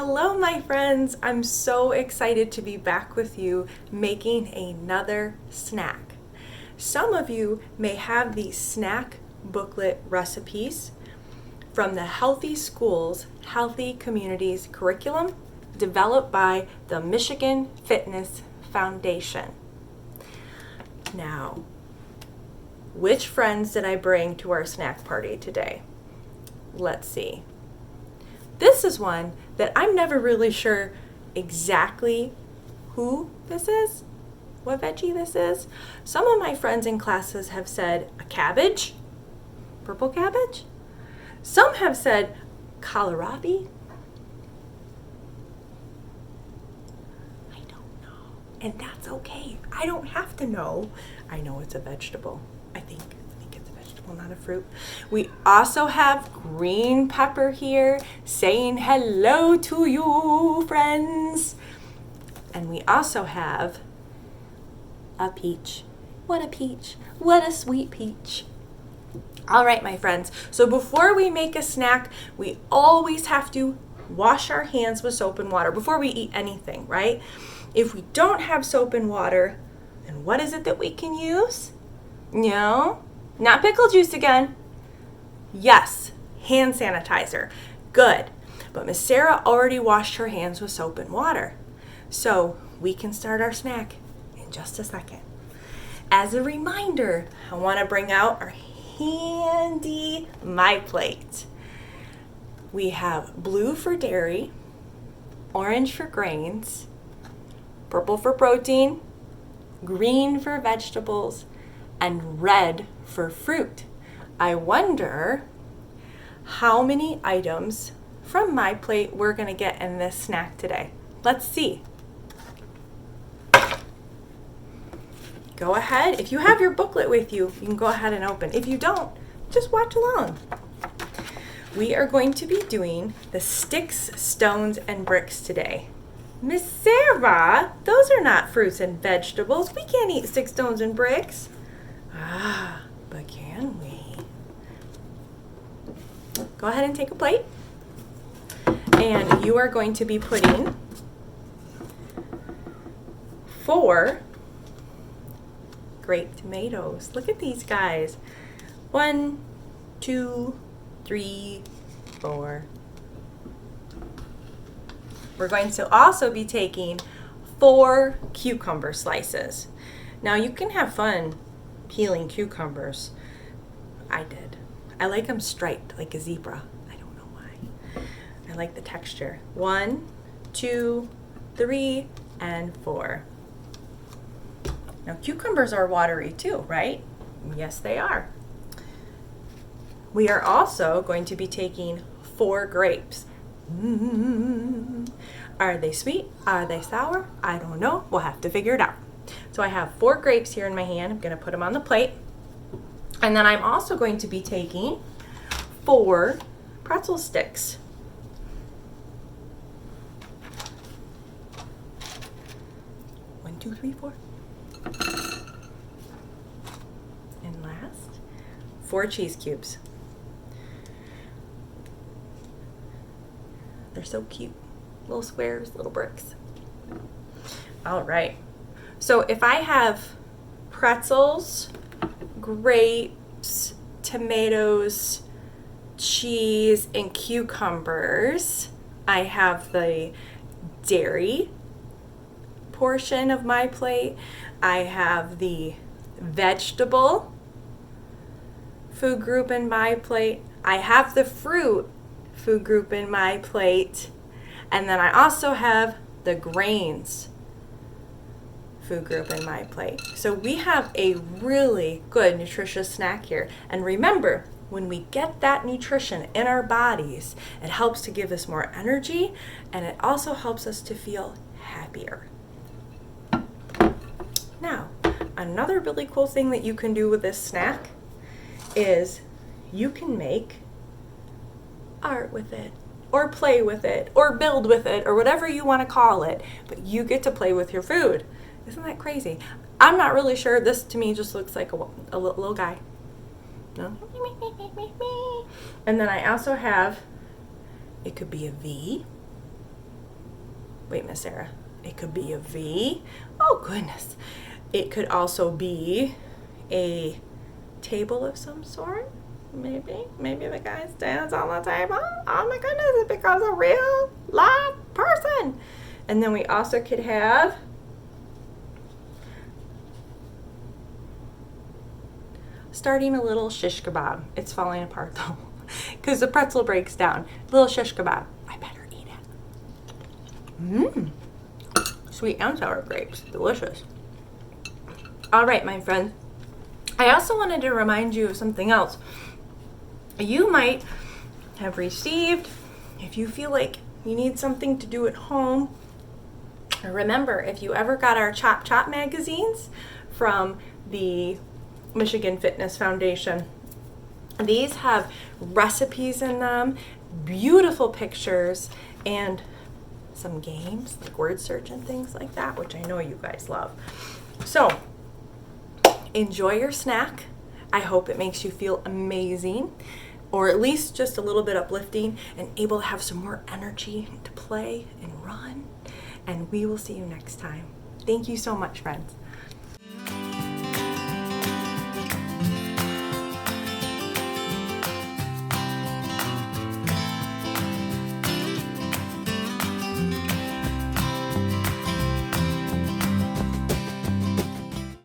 Hello, my friends. I'm so excited to be back with you making another snack. Some of you may have these snack booklet recipes from the Healthy Schools, Healthy Communities curriculum developed by the Michigan Fitness Foundation. Now, which friends did I bring to our snack party today? Let's see. This is one that I'm never really sure exactly who this is, what veggie this is. Some of my friends in classes have said a cabbage, purple cabbage. Some have said kohlrabi. I don't know, and that's okay. I don't have to know. I know it's a vegetable, I think it's a vegetable, not a fruit. We also have green pepper here saying hello to you, friends. And we also have a peach. What a peach. What a sweet peach. All right, my friends. So before we make a snack, we always have to wash our hands with soap and water before we eat anything, right? If we don't have soap and water, then what is it that we can use? No, not pickle juice again. Yes, hand sanitizer. Good. But Miss Sarah already washed her hands with soap and water. So we can start our snack in just a second. As a reminder, I want to bring out our handy My Plate. We have blue for dairy, orange for grains, purple for protein, green for vegetables, and red for fruit. I wonder how many items from My Plate we're going to get in this snack today. Let's see. Go ahead. If you have your booklet with you, you can go ahead and open. If you don't, just watch along. We are going to be doing the sticks, stones, and bricks today. Miss Sarah, those are not fruits and vegetables. We can't eat sticks, stones, and bricks. Ah, but can we? Go ahead and take a plate. And you are going to be putting 4 grape tomatoes. Look at these guys. 1, 2, 3, 4. We're going to also be taking 4 cucumber slices. Now you can have fun peeling cucumbers. I did. I like them striped like a zebra. I don't know why. I like the texture. 1, 2, 3, and 4. Now cucumbers are watery too, right? Yes, they are. We are also going to be taking 4 grapes. Are they sweet? Are they sour? I don't know. We'll have to figure it out. So I have 4 grapes here in my hand. I'm going to put them on the plate. And then I'm also going to be taking 4 pretzel sticks. One, two, three, 4. And last, 4 cheese cubes. They're so cute. Little squares, little bricks. All right. So if I have pretzels, grapes, tomatoes, cheese, and cucumbers, I have the dairy portion of my plate. I have the vegetable food group in my plate. I have the fruit food group in my plate. And then I also have the grains food group in my plate. So we have a really good nutritious snack here. And remember, when we get that nutrition in our bodies, it helps to give us more energy, and it also helps us to feel happier. Now, another really cool thing that you can do with this snack is you can make art with it, or play with it, or build with it, or whatever you want to call it, but you get to play with your food. Isn't that crazy? I'm not really sure. This to me just looks like a little guy. No? And then I also have, it could be a V, Wait, Miss Sarah. It could be a V. Oh, goodness. It could also be a table of some sort. Maybe the guy stands on the table. Oh my goodness, it becomes a real live person. And then we also could have starting a little shish kebab. It's falling apart though, because the pretzel breaks down. Little shish kebab. I better eat it. Sweet and sour grapes. Delicious. All right, my friend. I also wanted to remind you of something else. You might have received, if you feel like you need something to do at home, remember, if you ever got our Chop Chop magazines from the Michigan Fitness Foundation, these have recipes in them, beautiful pictures, and some games like word search and things like that, which I know you guys love. So enjoy your snack. I hope it makes you feel amazing, or at least just a little bit uplifting and able to have some more energy to play and run. And we will see you next time. Thank you so much, friends.